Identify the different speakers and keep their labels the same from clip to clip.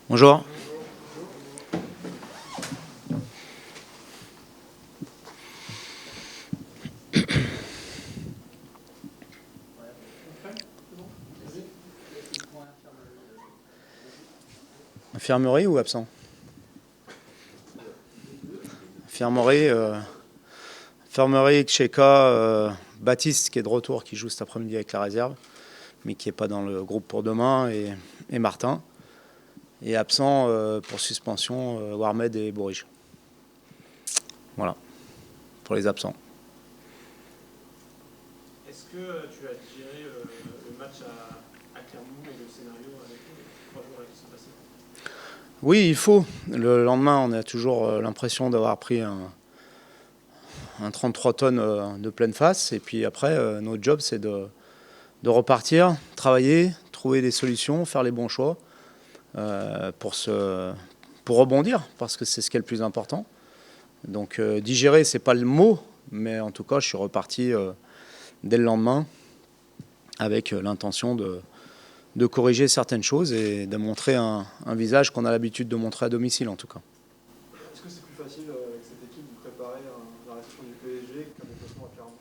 Speaker 1: Bonjour. Infirmerie ou absent? Infirmerie, Cheka, Baptiste qui est de retour, qui joue cet après-midi avec la réserve, mais qui n'est pas dans le groupe pour demain, et Martin. Et absent pour suspension, Warmed et Bourige. Voilà, pour les absents.
Speaker 2: Est-ce que tu as digéré le match à Clermont et le scénario avec les 3 jours qui sont passés?
Speaker 1: Oui, il faut. Le lendemain, on a toujours l'impression d'avoir pris un 33 tonnes de pleine face. Et puis après, notre job, c'est de repartir, travailler, trouver des solutions, faire les bons choix pour rebondir, parce que c'est ce qui est le plus important. Donc digérer, c'est pas le mot, mais en tout cas, je suis reparti dès le lendemain avec l'intention de corriger certaines choses et de montrer un visage qu'on a l'habitude de montrer à domicile, en tout cas.
Speaker 3: Est-ce que c'est plus facile avec cette équipe de préparer la réception du PSG qu'un déplacement à Clermont?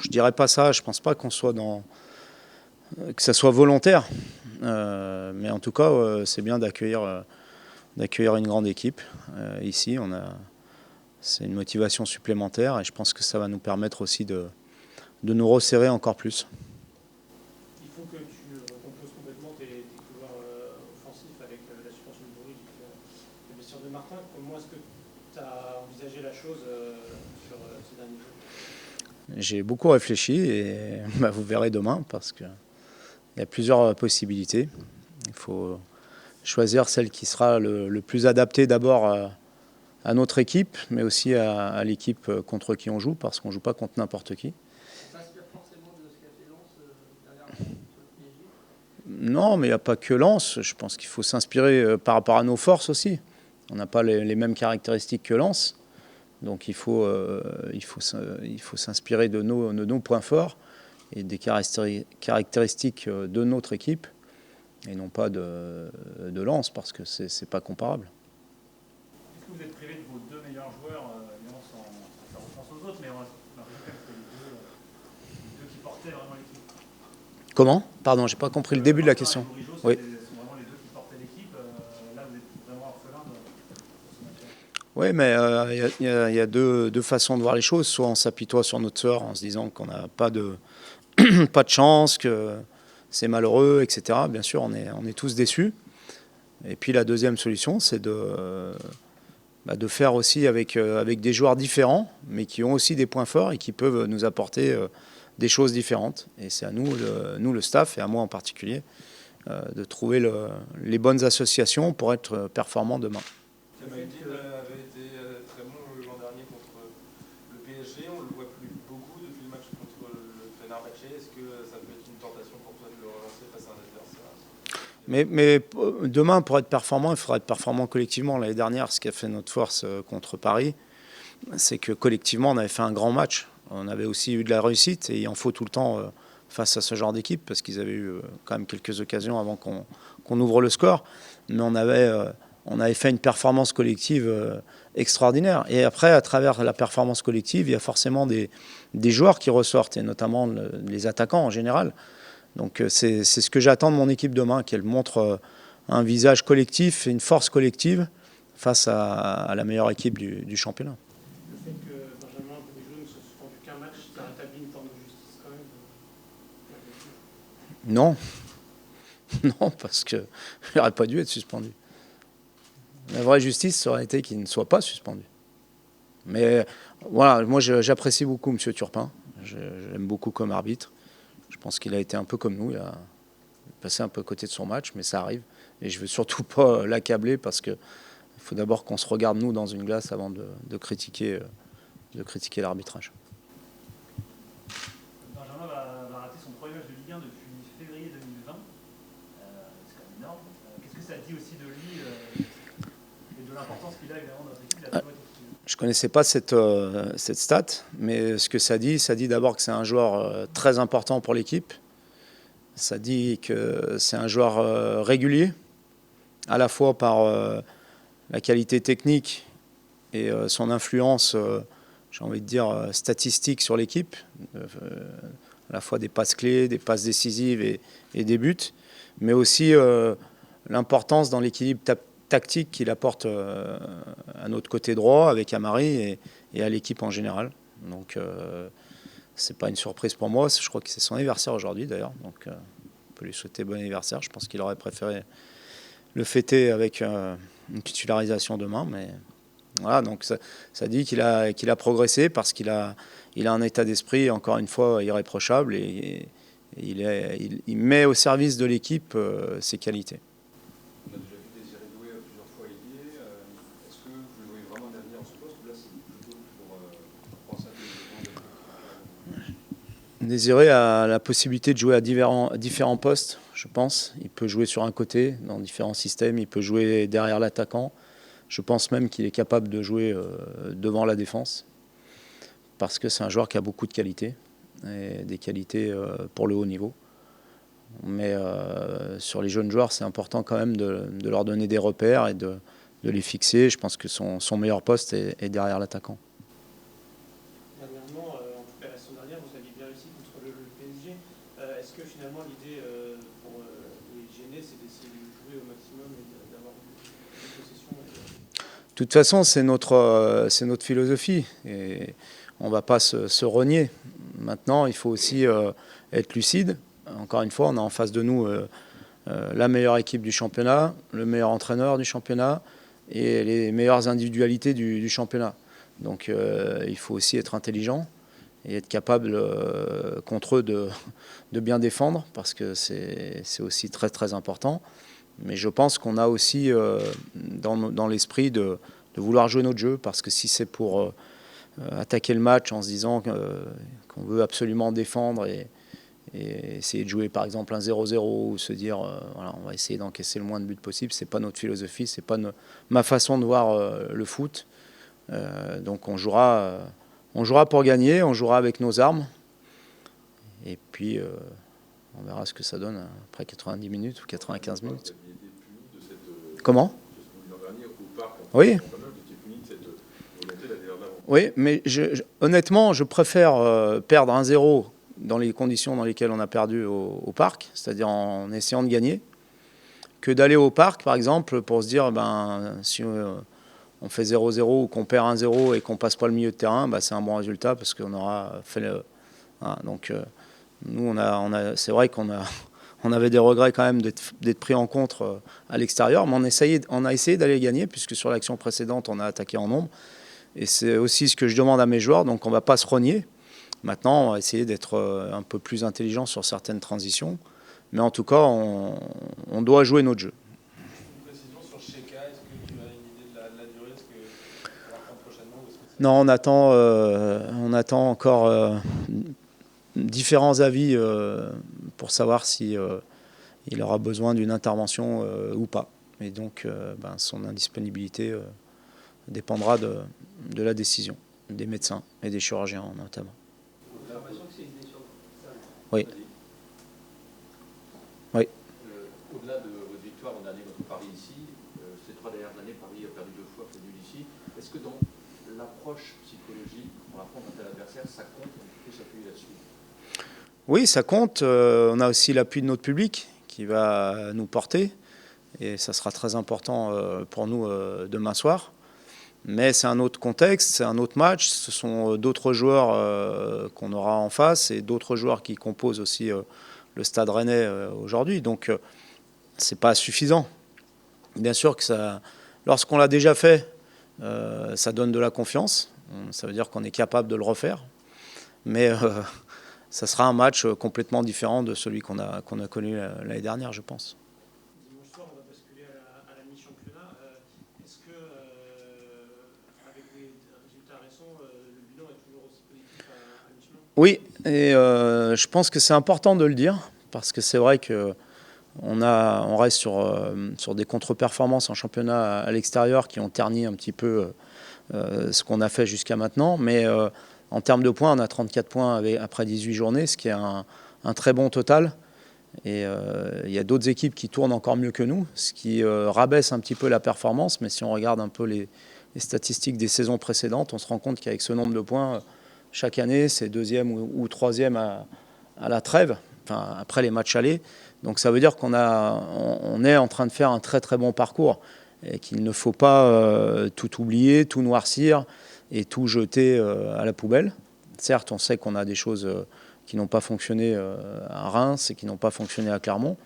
Speaker 1: Je dirais pas ça, je pense pas qu'on soit que ça soit volontaire, mais en tout cas, c'est bien d'accueillir une grande équipe. Ici, c'est une motivation supplémentaire et je pense que ça va nous permettre aussi de nous resserrer encore plus.
Speaker 2: Il faut que tu recomposes complètement tes couloirs offensifs avec la suspension de Bourige et la blessure de Martin. Comment est-ce que tu as envisagé la chose sur ces derniers jours?
Speaker 1: J'ai beaucoup réfléchi et vous verrez demain parce qu'il y a plusieurs possibilités. Il faut choisir celle qui sera le plus adaptée d'abord à notre équipe, mais aussi à l'équipe contre qui on joue, parce qu'on ne joue pas contre n'importe qui.
Speaker 4: Ça s'inspire forcément de ce qu'a fait Lens dernièrement sur le PSG?
Speaker 1: Non, mais il n'y a pas que Lens. Je pense qu'il faut s'inspirer par rapport à nos forces aussi. On n'a pas les mêmes caractéristiques que Lens. Donc il faut s'inspirer de nos points forts et des caractéristiques de notre équipe, et non pas de Lens, parce que ce n'est pas comparable.
Speaker 2: Est-ce que vous êtes privé de vos 2 meilleurs joueurs, évidemment sans faire offense aux autres, mais on a l'impression quand même que c'était les deux qui portaient vraiment l'équipe?
Speaker 1: Comment? Pardon, j'ai pas compris le début de la question. Oui.
Speaker 2: sont vraiment les deux qui portaient l'équipe. Là, vous êtes vraiment orphelin de ce match-là.
Speaker 1: Oui, mais il y a deux façons de voir les choses. Soit on s'apitoie sur notre sort en se disant qu'on n'a pas de chance, que c'est malheureux, etc. Bien sûr, on est tous déçus. Et puis la deuxième solution, c'est de faire aussi avec des joueurs différents, mais qui ont aussi des points forts et qui peuvent nous apporter des choses différentes. Et c'est à nous, le staff, et à moi en particulier, de trouver les bonnes associations pour être performants demain.
Speaker 3: Kamaldine avait été très bon l'an dernier contre le PSG. On ne le voit plus beaucoup depuis le match contre le Fenerbahçe. Est-ce que ça peut être une tentation pour toi de le relancer face à un adversaire?
Speaker 1: Mais demain, pour être performant, il faudra être performant collectivement. L'année dernière, ce qui a fait notre force contre Paris, c'est que collectivement, on avait fait un grand match. On avait aussi eu de la réussite, et il en faut tout le temps face à ce genre d'équipe, parce qu'ils avaient eu quand même quelques occasions avant qu'on ouvre le score. Mais on avait fait une performance collective extraordinaire. Et après, à travers la performance collective, il y a forcément des joueurs qui ressortent, et notamment les attaquants en général. Donc c'est ce que j'attends de mon équipe demain, qu'elle montre un visage collectif et une force collective face à la meilleure équipe du championnat.
Speaker 2: Le fait que Benjamin Bourigeaud ne se suspendu qu'un match, ça rétablit une forme de justice quand même?
Speaker 1: Non, non, parce qu'il n'aurait pas dû être suspendu. La vraie justice, ça aurait été qu'il ne soit pas suspendu. Mais voilà, moi j'apprécie beaucoup M. Turpin. J'aime beaucoup comme arbitre. Je pense qu'il a été un peu comme nous. Il a passé un peu à côté de son match, mais ça arrive. Et je ne veux surtout pas l'accabler, parce qu'il faut d'abord qu'on se regarde nous dans une glace avant de critiquer l'arbitrage.
Speaker 2: Benjamin va rater son premier match de Ligue 1 depuis février 2020. C'est quand même énorme. Qu'est-ce que ça dit aussi de lui et de l'importance qu'il a évidemment dans notre équipe?
Speaker 1: Je ne connaissais pas cette stat, mais ce que ça dit d'abord que c'est un joueur très important pour l'équipe. Ça dit que c'est un joueur régulier, à la fois par la qualité technique et son influence, j'ai envie de dire, statistique sur l'équipe, à la fois des passes clés, des passes décisives et des buts, mais aussi l'importance dans l'équilibre tactique qu'il apporte à notre côté droit avec Amari et à l'équipe en général. Donc c'est pas une surprise pour moi, je crois que c'est son anniversaire aujourd'hui d'ailleurs, donc on peut lui souhaiter bon anniversaire. Je pense qu'il aurait préféré le fêter avec une titularisation demain, mais voilà, donc ça dit qu'il a progressé parce qu'il a un état d'esprit, encore une fois, irréprochable et il met au service de l'équipe ses qualités.
Speaker 5: On a déjà vu Désiré Doué plusieurs fois ailier. Est-ce que vous le voyez vraiment d'avenir en ce poste ou là c'est plutôt pour penser à des besoins?
Speaker 1: Désiré a la possibilité de jouer à différents postes, je pense. Il peut jouer sur un côté dans différents systèmes, il peut jouer derrière l'attaquant. Je pense même qu'il est capable de jouer devant la défense parce que c'est un joueur qui a beaucoup de qualités, et des qualités pour le haut niveau. Mais sur les jeunes joueurs, c'est important quand même de leur donner des repères et de les fixer. Je pense que son meilleur poste est derrière l'attaquant.
Speaker 2: Dernièrement, en tout cas la semaine dernière, vous aviez bien réussi contre le PSG. Est-ce que finalement l'idée pour les gêner, c'est d'essayer de jouer au maximum et d'avoir une possession
Speaker 1: De toute façon, c'est notre philosophie et on ne va pas se renier. Maintenant, il faut aussi être lucide. Encore une fois, on a en face de nous la meilleure équipe du championnat, le meilleur entraîneur du championnat et les meilleures individualités du championnat. Donc il faut aussi être intelligent et être capable contre eux de bien défendre parce que c'est aussi très très important. Mais je pense qu'on a aussi dans l'esprit de vouloir jouer notre jeu parce que si c'est pour attaquer le match en se disant qu'on veut absolument défendre et essayer de jouer par exemple un 0-0 ou se dire voilà, on va essayer d'encaisser le moins de buts possible, c'est pas notre philosophie, c'est pas ma façon de voir le foot. Donc on jouera pour gagner, on jouera avec nos armes et puis on verra ce que ça donne après 90 minutes ou 95 minutes. Comment ? Oui. Oui, mais honnêtement, je préfère perdre 1-0 dans les conditions dans lesquelles on a perdu au parc, c'est-à-dire en essayant de gagner, que d'aller au parc, par exemple, pour se dire si on fait 0-0 ou qu'on perd 1-0 et qu'on passe pas le milieu de terrain, c'est un bon résultat parce qu'on aura fait le... Voilà, donc nous, c'est vrai qu'on avait des regrets quand même d'être pris en compte à l'extérieur, mais on a essayé d'aller gagner puisque sur l'action précédente, on a attaqué en nombre. Et c'est aussi ce que je demande à mes joueurs, donc on ne va pas se renier. Maintenant, on va essayer d'être un peu plus intelligent sur certaines transitions. Mais en tout cas, on doit jouer notre jeu.
Speaker 3: Une précision sur Cheka, est-ce que tu as une idée de la durée? Est-ce que ça va prendre prochainement ou est-ce que
Speaker 1: Non, on attend encore différents avis pour savoir si il aura besoin d'une intervention ou pas. Et donc, son indisponibilité dépendra de la décision des médecins et des chirurgiens notamment.
Speaker 4: J'ai l'impression que c'est une blessure.
Speaker 1: Oui. Oui.
Speaker 5: Au-delà de votre victoire en dernier contre Paris ici, ces 3 dernières années, Paris a perdu 2 fois, fait nul ici. Est-ce que dans l'approche psychologique, pour affronter un tel adversaire, ça compte et il faut s'appuyer là-dessus?
Speaker 1: Oui, ça compte. On a aussi l'appui de notre public qui va nous porter. Et ça sera très important pour nous demain soir. Mais c'est un autre contexte, c'est un autre match. Ce sont d'autres joueurs qu'on aura en face et d'autres joueurs qui composent aussi le Stade Rennais aujourd'hui. Donc, c'est pas suffisant. Bien sûr que lorsqu'on l'a déjà fait, ça donne de la confiance. Ça veut dire qu'on est capable de le refaire. Mais ça sera un match complètement différent de celui qu'on a connu l'année dernière, je pense.
Speaker 2: dimanche soir, on va basculer à la mi-championnat. Est-ce que, avec des résultats récents, le bilan est toujours aussi positif à mi-chemin?
Speaker 1: Oui, et je pense que c'est important de le dire, parce que c'est vrai qu'on reste sur des contre-performances en championnat à l'extérieur qui ont terni un petit peu ce qu'on a fait jusqu'à maintenant. Mais en termes de points, on a 34 points après 18 journées, ce qui est un très bon total. Et il y a d'autres équipes qui tournent encore mieux que nous, ce qui rabaisse un petit peu la performance. Mais si on regarde un peu les statistiques des saisons précédentes, on se rend compte qu'avec ce nombre de points, chaque année, c'est deuxième ou troisième à la trêve, enfin, après les matchs allés. Donc ça veut dire qu'on est en train de faire un très très bon parcours et qu'il ne faut pas tout oublier, tout noircir et tout jeter à la poubelle. Certes, on sait qu'on a des choses qui n'ont pas fonctionné à Reims et qui n'ont pas fonctionné à Clermont,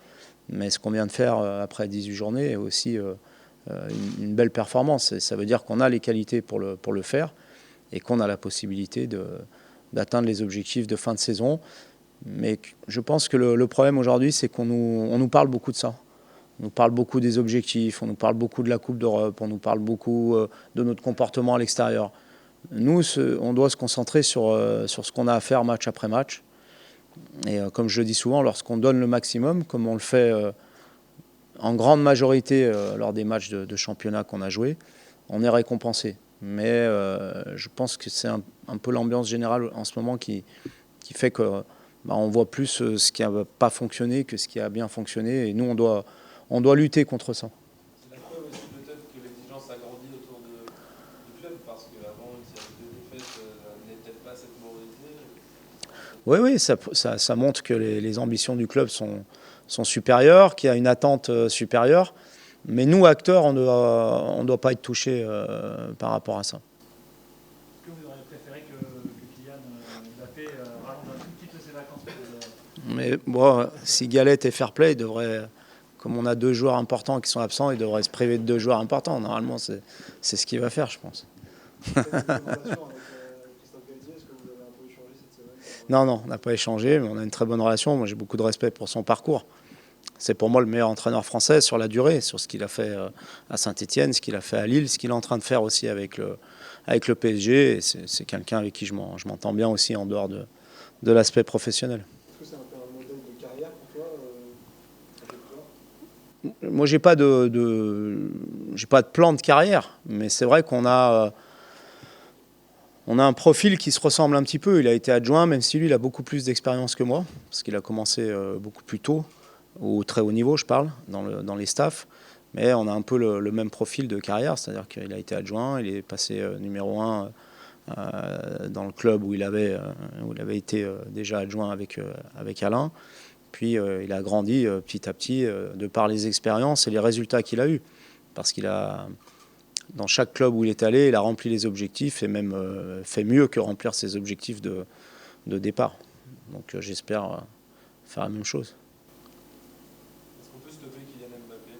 Speaker 1: mais ce qu'on vient de faire après 18 journées est aussi une belle performance. Et ça veut dire qu'on a les qualités pour le faire et qu'on a la possibilité d'atteindre les objectifs de fin de saison. Mais je pense que le problème aujourd'hui, c'est qu'on nous parle beaucoup de ça. On nous parle beaucoup des objectifs, on nous parle beaucoup de la Coupe d'Europe, on nous parle beaucoup de notre comportement à l'extérieur. Nous, on doit se concentrer sur ce qu'on a à faire match après match. Et comme je le dis souvent, lorsqu'on donne le maximum, comme on le fait en grande majorité lors des matchs de championnat qu'on a joués, on est récompensé. Mais je pense que c'est un peu l'ambiance générale en ce moment qui fait que on voit plus ce qui n'a pas fonctionné que ce qui a bien fonctionné. Et nous, on doit lutter contre ça.
Speaker 3: C'est la preuve aussi peut-être que l'exigence a grandi autour du club, parce qu'avant, une série de défaites n'était peut-être pas cette moralité.
Speaker 1: Oui, ça montre que les ambitions du club sont supérieures, qu'il y a une attente supérieure. Mais nous, acteurs, on ne doit pas être touchés par rapport à ça.
Speaker 2: Est-ce que vous auriez préféré que Kylian Mbappé rallonge un tout petit peu ses vacances
Speaker 1: Mais bon, si Galette est fair play, il devrait, comme on a 2 joueurs importants qui sont absents, il devrait se priver de 2 joueurs importants. Normalement, c'est ce qu'il va faire, je pense. Non, on n'a pas échangé, mais on a une très bonne relation. Moi, j'ai beaucoup de respect pour son parcours. C'est pour moi le meilleur entraîneur français sur la durée, sur ce qu'il a fait à Saint-Etienne, ce qu'il a fait à Lille, ce qu'il est en train de faire aussi avec le PSG. Et c'est quelqu'un avec qui je m'entends bien aussi en dehors de l'aspect professionnel.
Speaker 2: Est-ce que c'est un peu un modèle de carrière pour toi
Speaker 1: Moi, j'ai pas de plan de carrière, mais c'est vrai qu'on a un profil qui se ressemble un petit peu. Il a été adjoint, même si lui, il a beaucoup plus d'expérience que moi, parce qu'il a commencé beaucoup plus tôt, au très haut niveau, je parle, dans les staffs. Mais on a un peu le même profil de carrière, c'est-à-dire qu'il a été adjoint, il est passé numéro 1 dans le club où il avait été déjà adjoint avec Alain. Puis il a grandi petit à petit de par les expériences et les résultats qu'il a eus. Parce qu'il a, dans chaque club où il est allé, il a rempli les objectifs et même fait mieux que remplir ses objectifs de départ. Donc j'espère faire la même chose.
Speaker 3: Est-ce qu'on peut stopper Kylian Mbappé?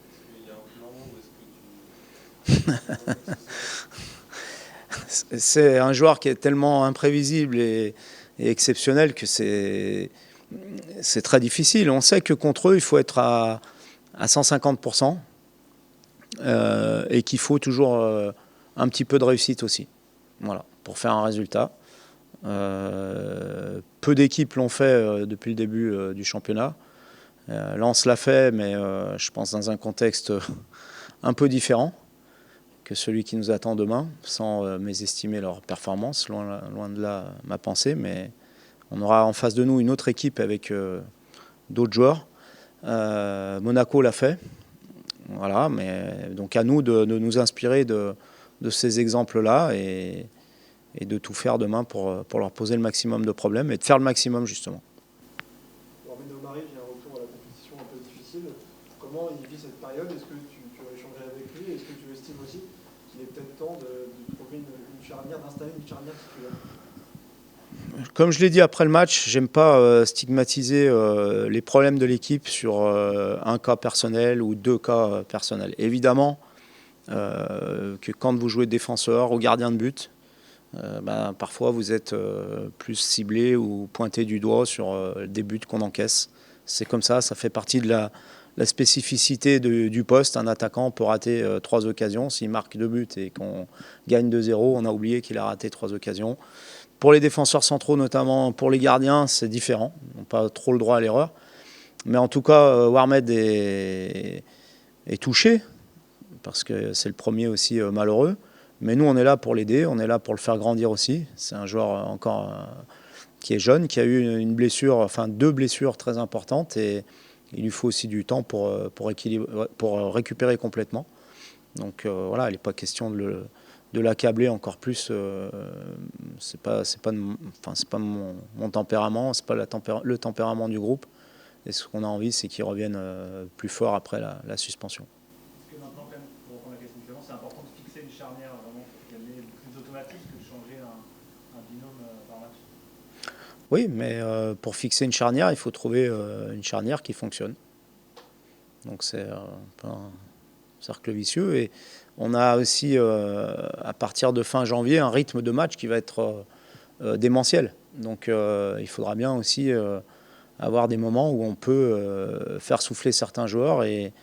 Speaker 3: Est-ce qu'il y a un plan ou est-ce que tu...
Speaker 1: C'est un joueur qui est tellement imprévisible et exceptionnel que c'est très difficile. On sait que contre eux, il faut être à 150% et qu'il faut toujours un petit peu de réussite aussi, voilà, pour faire un résultat. Peu d'équipes l'ont fait depuis le début du championnat. Lens l'a fait, mais je pense dans un contexte un peu différent que celui qui nous attend demain, sans mésestimer leur performance, loin de là ma pensée, mais on aura en face de nous une autre équipe avec d'autres joueurs. Monaco l'a fait, voilà, mais donc à nous de nous inspirer de ces exemples-là et de tout faire demain pour leur poser le maximum de problèmes et de faire le maximum justement.
Speaker 2: Mohamed Omari vient un retour à la compétition un peu difficile. Comment il vit cette période? Est-ce que tu as échangé avec lui? Est-ce que tu estimes aussi qu'il est peut-être temps de trouver une charnière, d'installer une charnière titulaire?
Speaker 1: Comme je l'ai dit après le match, j'aime pas stigmatiser les problèmes de l'équipe sur un cas personnel ou 2 cas personnels. Évidemment que quand vous jouez défenseur ou gardien de but, parfois vous êtes plus ciblé ou pointé du doigt sur des buts qu'on encaisse. C'est comme ça fait partie de la spécificité du poste. Un attaquant peut rater 3 occasions. S'il marque 2 buts et qu'on gagne 2-0, on a oublié qu'il a raté 3 occasions. Pour les défenseurs centraux, notamment pour les gardiens, c'est différent. Ils n'ont pas trop le droit à l'erreur. Mais en tout cas, Warmed est touché, parce que c'est le premier aussi malheureux. Mais nous, on est là pour l'aider, on est là pour le faire grandir aussi. C'est un joueur encore qui est jeune, qui a eu une blessure, enfin 2 blessures très importantes, et il lui faut aussi du temps pour récupérer complètement. Donc voilà, il n'est pas question de l'accabler encore plus. C'est pas mon tempérament, c'est pas le tempérament du groupe. Et ce qu'on a envie, c'est qu'il revienne plus fort après la suspension.
Speaker 2: Est-ce que maintenant, quand même, pour reprendre la question suivante, c'est important de fixer une charnière vraiment pour qu'il y ait plus d'automatisme que de changer un binôme par match?
Speaker 1: Oui, mais pour fixer une charnière, il faut trouver une charnière qui fonctionne. Donc c'est un cercle vicieux. Et on a aussi, à partir de fin janvier, un rythme de match qui va être démentiel. Donc il faudra bien aussi avoir des moments où on peut faire souffler certains joueurs et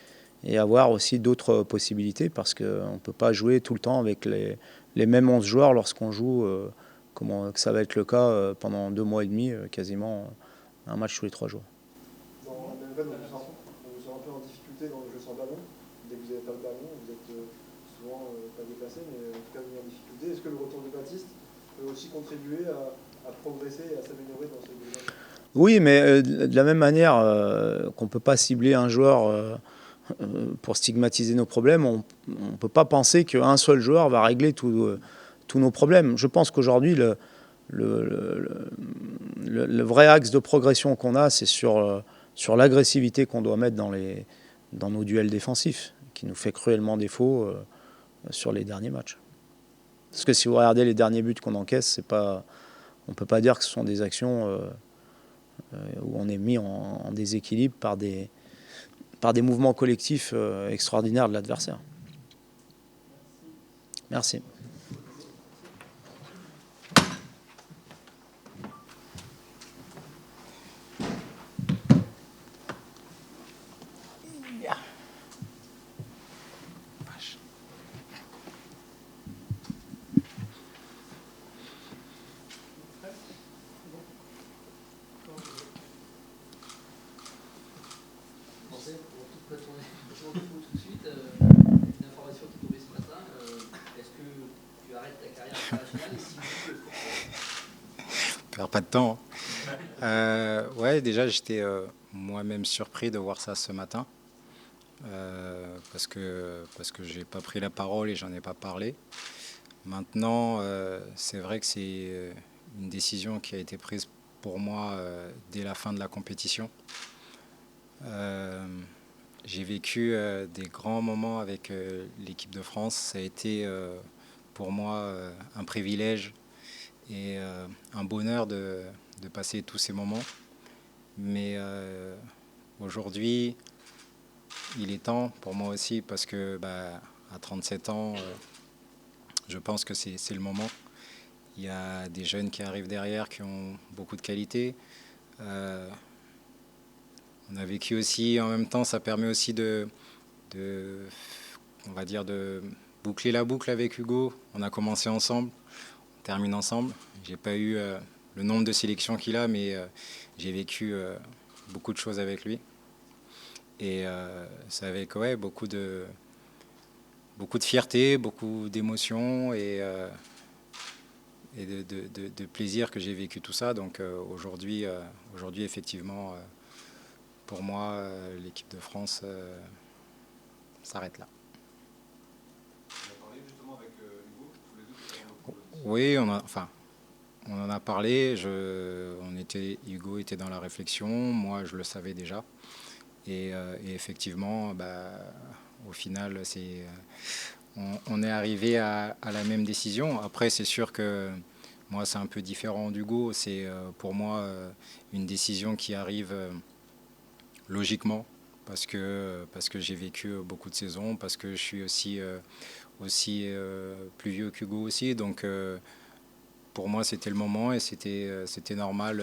Speaker 1: avoir aussi d'autres possibilités, parce qu'on ne peut pas jouer tout le temps avec les mêmes 11 joueurs lorsqu'on joue, comme ça va être le cas pendant 2 mois et demi, quasiment un match tous les 3 jours.
Speaker 6: Dans la même veine, on vous sent un peu en difficulté dans le jeu sans ballon. Dès que vous n'avez pas le ballon, vous êtes souvent pas déplacé, mais en tout cas mis en difficulté. Est-ce que le retour de Baptiste peut aussi contribuer à progresser et à s'améliorer dans ce jeu?
Speaker 1: Oui, mais de la même manière qu'on ne peut pas cibler un joueur pour stigmatiser nos problèmes, on ne peut pas penser qu'un seul joueur va régler tous nos problèmes. Je pense qu'aujourd'hui, le vrai axe de progression qu'on a, c'est sur l'agressivité qu'on doit mettre dans nos duels défensifs, qui nous fait cruellement défaut sur les derniers matchs. Parce que si vous regardez les derniers buts qu'on encaisse, on ne peut pas dire que ce sont des actions où on est mis en déséquilibre par des mouvements collectifs extraordinaires de l'adversaire. Merci.
Speaker 4: Pour tout de suite, une information qui est tombée ce matin, est-ce que tu arrêtes ta carrière internationale et si oui, pourquoi?
Speaker 7: On perd pas de temps. Ouais, déjà j'étais moi-même surpris de voir ça ce matin, parce que j'ai pas pris la parole et j'en ai pas parlé. Maintenant, c'est vrai que c'est une décision qui a été prise pour moi dès la fin de la compétition. J'ai vécu des grands moments avec l'équipe de France. Ça a été pour moi un privilège et un bonheur de passer tous ces moments. Mais aujourd'hui, il est temps pour moi aussi, parce que à 37 ans, je pense que c'est le moment. Il y a des jeunes qui arrivent derrière qui ont beaucoup de qualité. On a vécu aussi, en même temps, ça permet aussi on va dire, de boucler la boucle avec Hugo. On a commencé ensemble, on termine ensemble. J'ai pas eu le nombre de sélections qu'il a, mais j'ai vécu beaucoup de choses avec lui. Et c'est avec beaucoup de fierté, beaucoup d'émotions et de plaisir que j'ai vécu tout ça. Donc aujourd'hui, effectivement, pour moi, l'équipe de France s'arrête là.
Speaker 3: On a parlé justement avec Hugo, tous les deux.
Speaker 7: Oui, on en a parlé. Hugo était dans la réflexion. Moi, je le savais déjà. Et effectivement, au final, on est arrivé à la même décision. Après, c'est sûr que moi, c'est un peu différent d'Hugo. C'est pour moi une décision qui arrive logiquement, parce que j'ai vécu beaucoup de saisons, parce que je suis aussi plus vieux qu'Hugo aussi. Donc pour moi, c'était le moment et c'était normal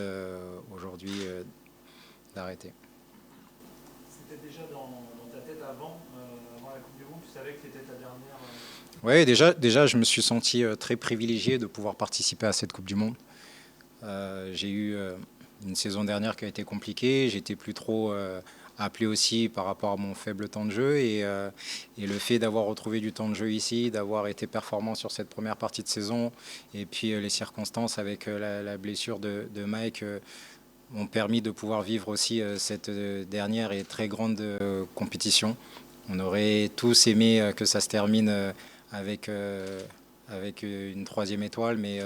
Speaker 7: aujourd'hui d'arrêter.
Speaker 2: C'était déjà dans ta tête avant la Coupe du Monde, tu savais que c'était ta dernière?
Speaker 7: Oui, déjà, je me suis senti très privilégié de pouvoir participer à cette Coupe du Monde. J'ai eu une saison dernière qui a été compliquée, j'étais plus trop appelé aussi par rapport à mon faible temps de jeu et le fait d'avoir retrouvé du temps de jeu ici, d'avoir été performant sur cette première partie de saison et puis les circonstances avec la blessure de Mike m'ont permis de pouvoir vivre aussi cette dernière et très grande compétition. On aurait tous aimé que ça se termine avec une 3e étoile, mais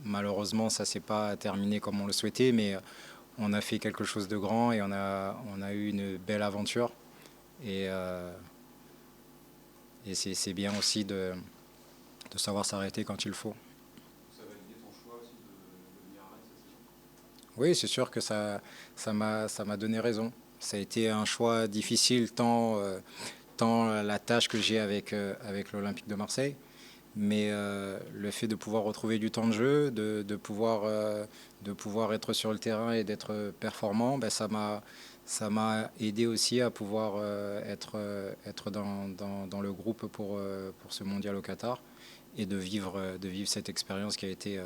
Speaker 7: malheureusement ça ne s'est pas terminé comme on le souhaitait, mais on a fait quelque chose de grand et on a eu une belle aventure et c'est bien aussi de savoir s'arrêter quand il faut.
Speaker 5: Ça va aider ton choix aussi de venir à Rennes cette saison?
Speaker 7: Oui, c'est sûr que ça m'a donné raison. Ça a été un choix difficile tant la tâche que j'ai avec l'Olympique de Marseille, mais le fait de pouvoir retrouver du temps de jeu, de pouvoir être sur le terrain et d'être performant, ben ça m'a aidé aussi à pouvoir être dans le groupe pour ce mondial au Qatar et de vivre cette expérience qui a été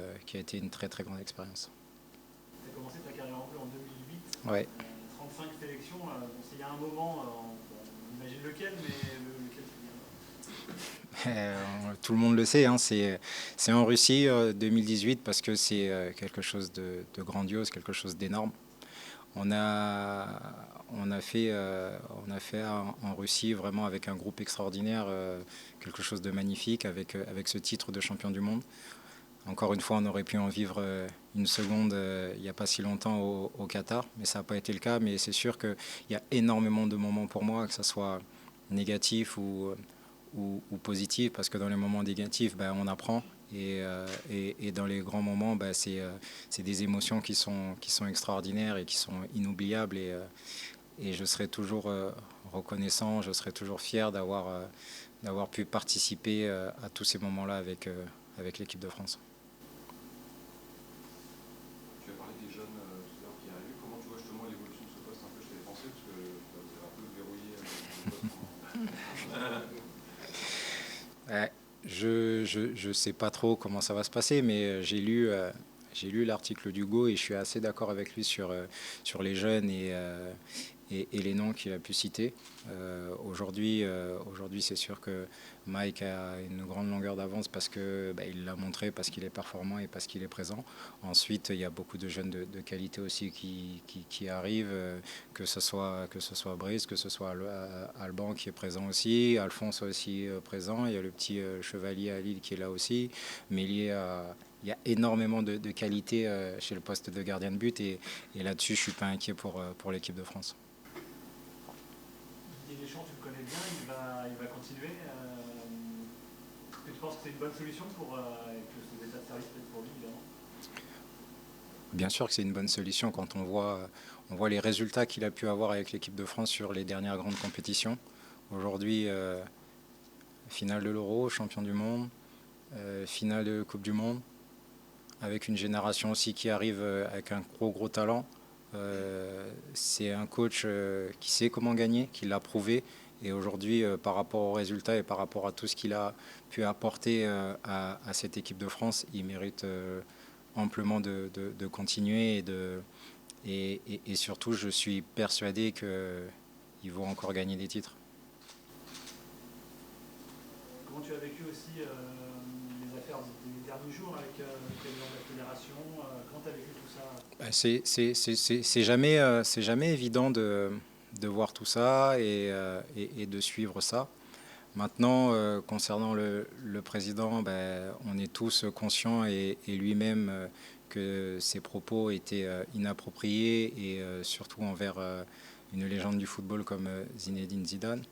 Speaker 7: une très très grande expérience.
Speaker 2: Tu as commencé ta carrière en bleu en 2008.
Speaker 7: Ouais.
Speaker 2: 35 sélections. Bon, il y a un moment, on imagine lequel, mais lequel tu viens
Speaker 7: Tout le monde le sait, hein, c'est en Russie 2018 parce que c'est quelque chose de grandiose, quelque chose d'énorme. On a fait en Russie vraiment avec un groupe extraordinaire, quelque chose de magnifique avec ce titre de champion du monde. Encore une fois, on aurait pu en vivre une seconde il n'y a pas si longtemps au Qatar, mais ça n'a pas été le cas. Mais c'est sûr qu'il y a énormément de moments pour moi, que ce soit négatif ou positif, parce que dans les moments négatifs, ben, on apprend. Et dans les grands moments, ben, c'est des émotions qui sont extraordinaires et qui sont inoubliables. Et je serai toujours reconnaissant, je serai toujours fier d'avoir pu participer à tous ces moments-là avec l'équipe de France.
Speaker 5: Tu as parlé des jeunes tout à l'heure qui arrivent. Comment tu vois justement l'évolution de ce poste un peu chez les Français? Parce que vous avez un peu verrouillé le poste.
Speaker 7: Je ne sais pas trop comment ça va se passer, mais j'ai lu l'article d'Hugo et je suis assez d'accord avec lui sur les jeunes et les noms qu'il a pu citer. Aujourd'hui, c'est sûr que Mike a une grande longueur d'avance parce que il l'a montré, parce qu'il est performant et parce qu'il est présent. Ensuite, il y a beaucoup de jeunes de qualité aussi qui arrivent, que ce soit Brice, que ce soit Alban qui est présent aussi, Alphonse aussi présent. Il y a le petit Chevalier à Lille qui est là aussi. Mais il y a énormément de qualité chez le poste de gardien de but et là-dessus, je ne suis pas inquiet pour l'équipe de France.
Speaker 2: Didier Deschamps, tu le connais bien, il va continuer. Est-ce que tu penses que c'est une bonne solution pour que ce état de service peut-être pour lui, évidemment?
Speaker 7: Bien sûr que c'est une bonne solution quand on voit les résultats qu'il a pu avoir avec l'équipe de France sur les dernières grandes compétitions. Aujourd'hui, finale de l'Euro, champion du monde, finale de Coupe du Monde, avec une génération aussi qui arrive avec un gros talent. C'est un coach qui sait comment gagner, qui l'a prouvé. Et aujourd'hui, par rapport aux résultats et par rapport à tout ce qu'il a pu apporter à cette équipe de France, il mérite amplement de continuer. Et surtout, je suis persuadé qu'ils vont encore gagner des titres.
Speaker 2: Comment tu as vécu aussi les affaires des derniers jours avec les membres de la fédération? Comment tu as vécu tout ça?
Speaker 7: C'est jamais évident de voir tout ça et de suivre ça. Maintenant, concernant le président, on est tous conscients et lui-même que ses propos étaient inappropriés et surtout envers une légende du football comme Zinedine Zidane.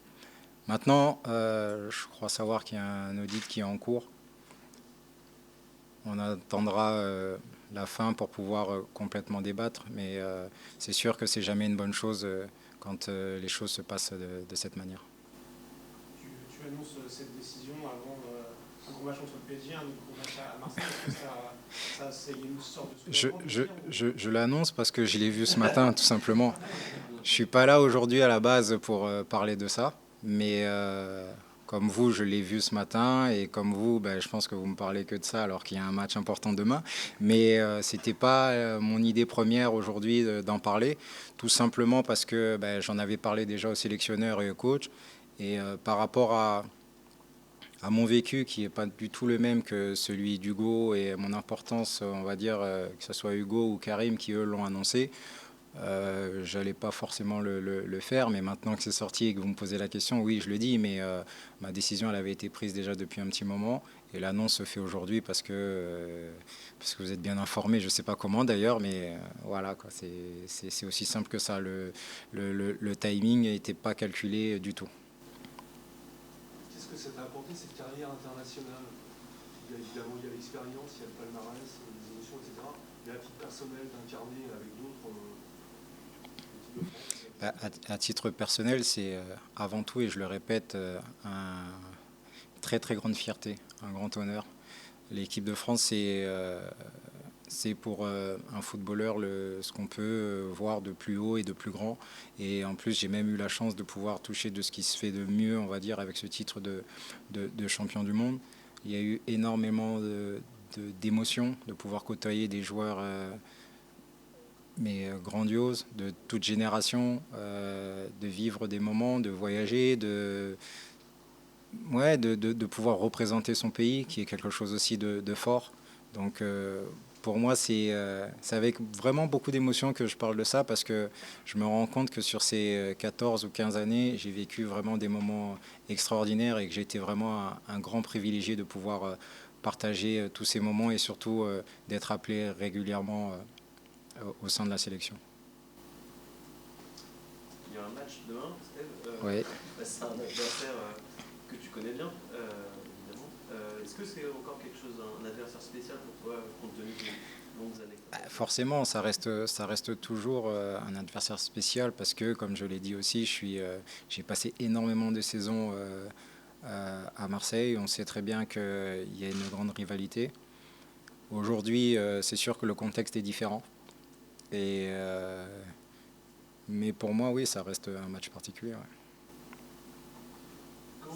Speaker 7: Maintenant, je crois savoir qu'il y a un audit qui est en cours. On attendra la fin pour pouvoir complètement débattre, mais c'est sûr que c'est jamais une bonne chose quand les choses se passent de cette manière.
Speaker 2: Tu annonces cette décision avant un gros match contre le PSG, un gros match à Marseille. Est-ce que c'est une sorte de
Speaker 7: je l'annonce parce que je l'ai vu ce matin, tout simplement. Je ne suis pas là aujourd'hui à la base pour parler de ça, mais Comme vous, je l'ai vu ce matin, et comme vous, je pense que vous me parlez que de ça alors qu'il y a un match important demain. Mais ce n'était pas mon idée première aujourd'hui d'en parler, tout simplement parce que j'en avais parlé déjà au sélectionneur et au coach. Et par rapport à mon vécu, qui n'est pas du tout le même que celui d'Hugo, et mon importance, on va dire, que ce soit Hugo ou Karim qui eux l'ont annoncé, j'allais pas forcément le faire, mais maintenant que c'est sorti et que vous me posez la question, oui, je le dis, mais ma décision, elle avait été prise déjà depuis un petit moment, et l'annonce se fait aujourd'hui parce que vous êtes bien informé, je sais pas comment d'ailleurs, mais voilà, quoi, c'est aussi simple que ça. Le timing n'était pas calculé du tout.
Speaker 8: Qu'est-ce que ça t'a apporté, cette carrière internationale? Évidemment, il y a l'expérience, il y a le palmarès, les émotions, etc. Mais à titre personnel, d'incarner avec d'autres l'équipe de France.
Speaker 7: À titre personnel, c'est avant tout, et je le répète, une très très grande fierté, un grand honneur. L'équipe de France, c'est pour un footballeur ce qu'on peut voir de plus haut et de plus grand. Et en plus, j'ai même eu la chance de pouvoir toucher de ce qui se fait de mieux, on va dire, avec ce titre de champion du monde. Il y a eu énormément d'émotions, de pouvoir côtoyer des joueurs mais grandioses, de toute génération, de vivre des moments, de voyager, de pouvoir représenter son pays, qui est quelque chose aussi de fort. Donc pour moi, c'est avec vraiment beaucoup d'émotion que je parle de ça, parce que je me rends compte que sur ces 14 ou 15 années, j'ai vécu vraiment des moments extraordinaires, et que j'ai été vraiment un grand privilégié de pouvoir partager tous ces moments, et surtout d'être appelé régulièrement au sein de la sélection.
Speaker 9: Il y a un match demain, Steve.
Speaker 7: Oui.
Speaker 9: C'est un adversaire que tu connais bien, évidemment. Est-ce que c'est encore quelque chose, un adversaire spécial pour toi, compte tenu des longues années?
Speaker 7: Forcément, ça reste toujours un adversaire spécial, parce que, comme je l'ai dit aussi, j'ai passé énormément de saisons à Marseille. On sait très bien qu'il y a une grande rivalité. Aujourd'hui, c'est sûr que le contexte est différent. Mais pour moi, oui, ça reste un match particulier. Ouais.
Speaker 2: Comment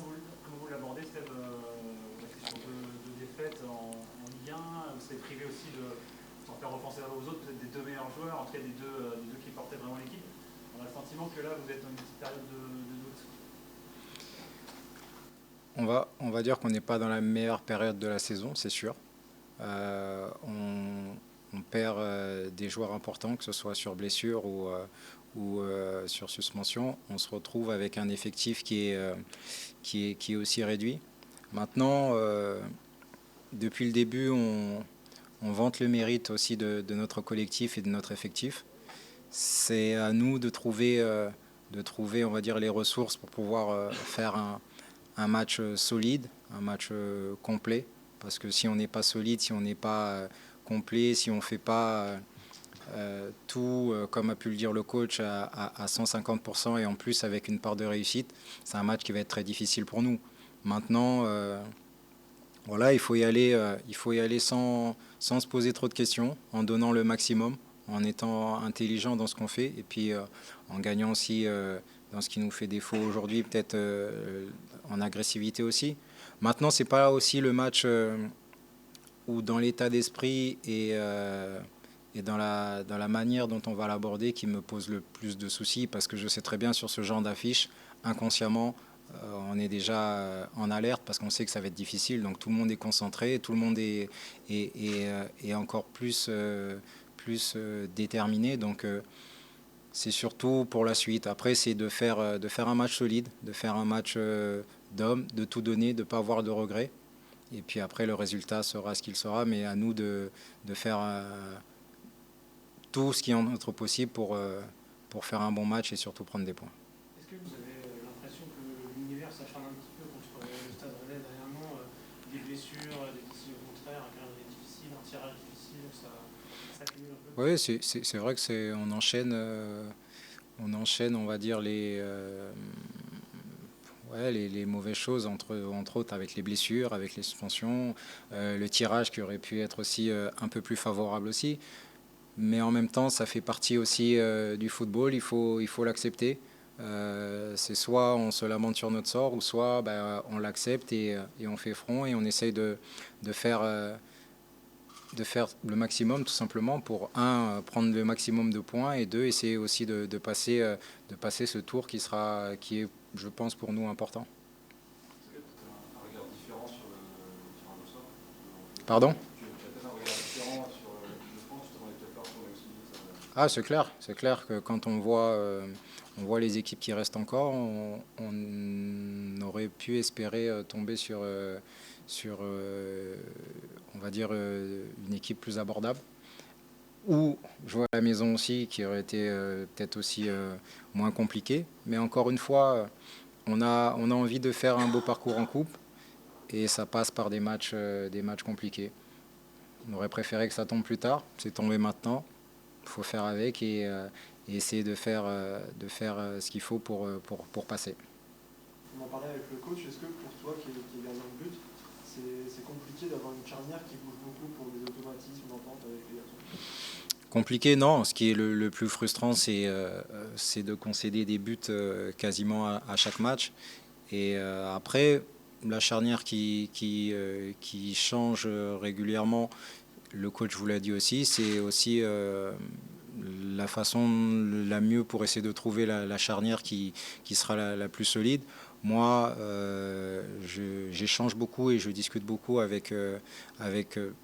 Speaker 2: vous l'abordez, Steve, la question de défaite en Ligue 1? Vous êtes privé aussi sans faire offenser aux autres, peut-être des deux meilleurs joueurs, en tout cas des deux qui portaient vraiment l'équipe. On a le sentiment que là, vous êtes dans une petite période de doute.
Speaker 7: On va dire qu'on n'est pas dans la meilleure période de la saison, c'est sûr. On perd des joueurs importants, que ce soit sur blessure ou sur suspension. On se retrouve avec un effectif qui est aussi réduit. Maintenant, depuis le début, on vante le mérite aussi de notre collectif et de notre effectif. C'est à nous de trouver, on va dire, les ressources pour pouvoir faire un match solide, un match complet. Parce que si on n'est pas solide, si on n'est pas complet, si on ne fait pas tout, comme a pu le dire le coach, à 150%, et en plus avec une part de réussite, c'est un match qui va être très difficile pour nous. Maintenant, voilà, il faut y aller sans se poser trop de questions, en donnant le maximum, en étant intelligent dans ce qu'on fait, et puis en gagnant aussi dans ce qui nous fait défaut aujourd'hui, peut-être en agressivité aussi. Maintenant, c'est pas aussi le match où, dans l'état d'esprit et dans la manière dont on va l'aborder, qui me pose le plus de soucis, parce que je sais très bien, sur ce genre d'affiche, inconsciemment, on est déjà en alerte, parce qu'on sait que ça va être difficile. Donc tout le monde est concentré, tout le monde est encore plus déterminé. Donc c'est surtout pour la suite. Après, c'est de faire un match solide, de faire un match d'homme, de tout donner, de ne pas avoir de regrets. Et puis après, le résultat sera ce qu'il sera, mais à nous de faire tout ce qui est en notre possible pour faire un bon match et surtout prendre des points.
Speaker 2: Est-ce que vous avez l'impression que l'univers s'acharne un petit peu contre le Stade Rennais dernièrement, des blessures, des décisions contraires, un calendrier difficile, un tirage difficile, ça cumule un peu?
Speaker 7: Oui, c'est vrai que on enchaîne, on va dire, les mauvaises choses, entre autres avec les blessures, avec les suspensions, le tirage qui aurait pu être aussi un peu plus favorable aussi. Mais en même temps, ça fait partie aussi du football, il faut l'accepter. C'est soit on se lamente sur notre sort, ou soit on l'accepte et on fait front et on essaye de faire le maximum tout simplement pour, un, prendre le maximum de points, et deux, essayer aussi de passer ce tour qui est, je pense, pour nous important.
Speaker 5: Est-ce que tu as un regard différent sur le tirage au sort?
Speaker 7: Pardon?
Speaker 5: Tu as peut-être un regard différent sur l'équipe de France, tu t'en es peut-être pas pour aussi.
Speaker 7: Ah, c'est clair que quand on voit les équipes qui restent encore, on aurait pu espérer tomber sur on va dire, une équipe plus abordable. Ou jouer à la maison aussi, qui aurait été peut-être aussi moins compliqué. Mais encore une fois, on a envie de faire un beau parcours en coupe, et ça passe par des matchs compliqués. On aurait préféré que ça tombe plus tard, c'est tombé maintenant. Il faut faire avec et essayer de faire ce qu'il faut pour passer.
Speaker 6: On en parlait avec le coach. Est-ce que pour toi, qui est gardien de but, c'est compliqué d'avoir une charnière qui bouge beaucoup pour des automatismes d'entente avec les garçons?
Speaker 7: Compliqué, non. Ce qui est le plus frustrant, c'est de concéder des buts quasiment à chaque match. Et après, la charnière qui change régulièrement, le coach vous l'a dit aussi, c'est aussi la façon la mieux pour essayer de trouver la charnière qui sera la plus solide. Moi, j'échange beaucoup et je discute beaucoup avec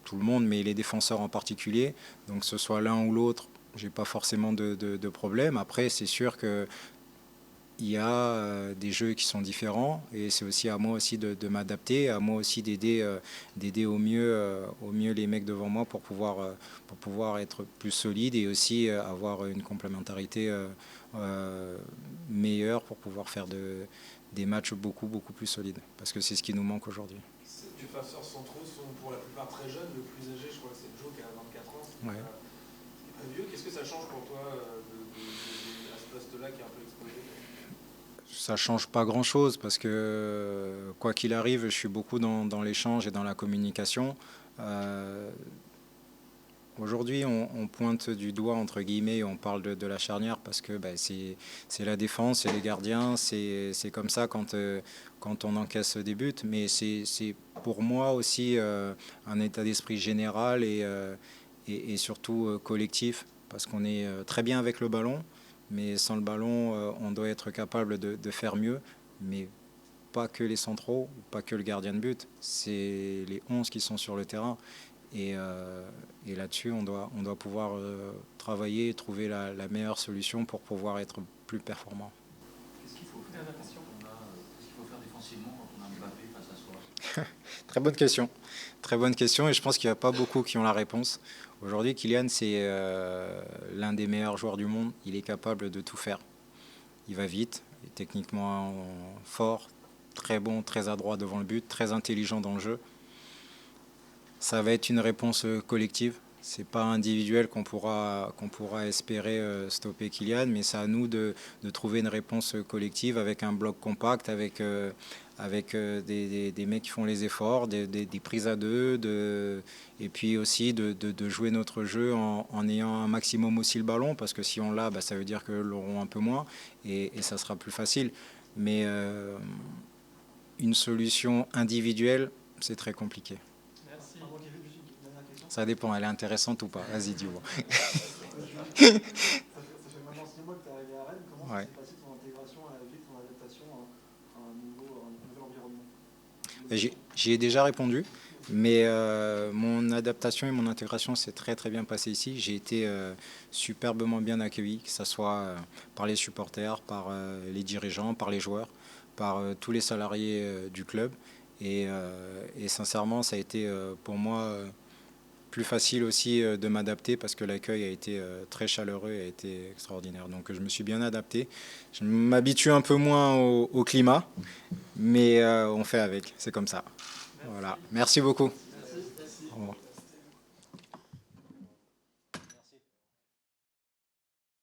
Speaker 7: tout le monde, mais les défenseurs en particulier. Donc, que ce soit l'un ou l'autre, j'ai pas forcément de problème. Après, c'est sûr que il y a des jeux qui sont différents, et c'est aussi à moi aussi de m'adapter, à moi aussi d'aider au mieux les mecs devant moi pour pouvoir être plus solide, et aussi avoir une complémentarité meilleure pour pouvoir faire des matchs beaucoup plus solides, parce que c'est ce qui nous manque aujourd'hui.
Speaker 8: Les défenseurs centraux sont pour la plupart très jeunes. Le plus âgé, je crois que c'est Joe qui a 24 ans. C'est
Speaker 7: Ouais.
Speaker 8: pas vieux. Qu'est-ce que ça change pour toi à ce poste-là qui est un peu exposé?
Speaker 7: Ça change pas grand-chose, parce que quoi qu'il arrive, je suis beaucoup dans l'échange et dans la communication. Aujourd'hui, on pointe du doigt, entre guillemets, et on parle de la charnière parce que c'est la défense, c'est les gardiens, c'est comme ça quand on encaisse des buts. Mais c'est pour moi aussi un état d'esprit général et surtout collectif, parce qu'on est très bien avec le ballon, mais sans le ballon, on doit être capable de faire mieux. Mais pas que les centraux, pas que le gardien de but, c'est les 11 qui sont sur le terrain. Et là-dessus, on doit pouvoir travailler et trouver la meilleure solution pour pouvoir être plus performant.
Speaker 5: Qu'est-ce qu'il faut faire qu'est-ce qu'il faut faire défensivement quand on a Mbappé face à soi?
Speaker 7: Très bonne question. Très bonne question, et je pense qu'il n'y a pas beaucoup qui ont la réponse. Aujourd'hui, Kylian, c'est l'un des meilleurs joueurs du monde. Il est capable de tout faire. Il va vite, il est techniquement fort, très bon, très adroit devant le but, très intelligent dans le jeu. Ça va être une réponse collective. C'est pas individuel qu'on pourra espérer stopper Kylian, mais c'est à nous de trouver une réponse collective avec un bloc compact, avec des mecs qui font les efforts, des prises à deux, et puis aussi de jouer notre jeu en ayant un maximum aussi le ballon, parce que si on l'a, ça veut dire que l'auront un peu moins, et ça sera plus facile. Mais une solution individuelle, c'est très compliqué. Ça dépend, elle est intéressante ou pas. Vas-y, dis-moi.
Speaker 6: Ça fait maintenant 6 mois que tu es arrivé à Rennes. Comment s'est passée ton intégration à la ville, ton adaptation à un nouvel environnement?
Speaker 7: J'y ai déjà répondu, mais mon adaptation et mon intégration s'est très bien passée ici. J'ai été superbement bien accueilli, que ce soit par les supporters, par les dirigeants, par les joueurs, par tous les salariés du club. Et sincèrement, ça a été pour moi plus facile aussi de m'adapter, parce que l'accueil a été très chaleureux et a été extraordinaire. Donc je me suis bien adapté. Je m'habitue un peu moins au climat, mais on fait avec, c'est comme ça. Voilà. Merci beaucoup.
Speaker 6: Merci.
Speaker 7: Au revoir.